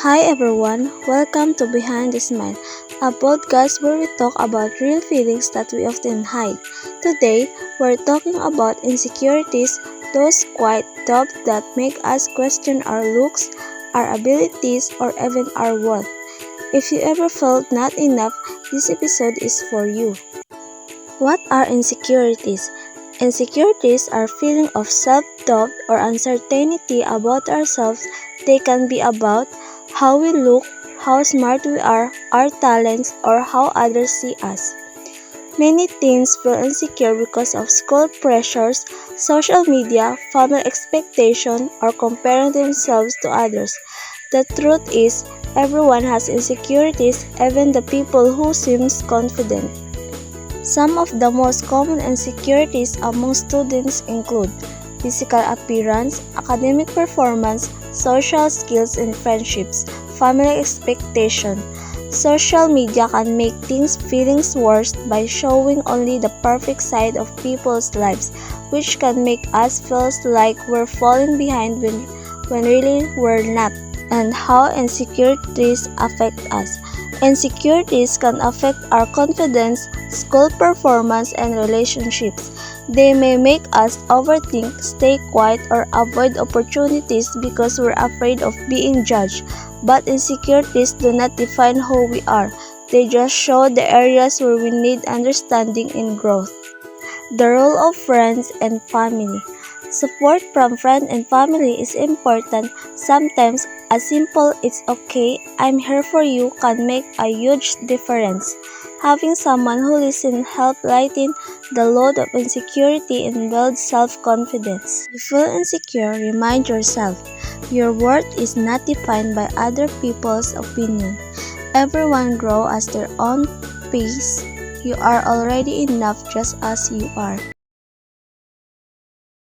Hi everyone, welcome to Behind the Smile, a podcast where we talk about real feelings that we often hide. Today, we're talking about insecurities, those quiet doubts that make us question our looks, our abilities, or even our worth. If you ever felt not enough, this episode is for you. What are insecurities? Insecurities are feelings of self-doubt or uncertainty about ourselves. They can be about how we look, how smart we are, our talents, or how others see us. Many teens feel insecure because of school pressures, social media, family expectation, or comparing themselves to others. The truth is, everyone has insecurities, even the people who seems confident. Some of the most common insecurities among students include physical appearance, academic performance, social skills and friendships, family expectation. Social media can make things feelings worse by showing only the perfect side of people's lives, which can make us feel like we're falling behind when really we're not. And how insecurities affect us. Insecurities can affect our confidence, school performance, and relationships. They may make us overthink, stay quiet, or avoid opportunities because we're afraid of being judged. But insecurities do not define who we are. They just show the areas where we need understanding and growth. The role of friends and family. Support from friends and family is important. Sometimes a simple "it's okay, I'm here for you" can make a huge difference. Having someone who listens helps lighten the load of insecurity and build self-confidence. If you feel insecure, remind yourself, your worth is not defined by other people's opinion. Everyone grows at their own pace. You are already enough just as you are.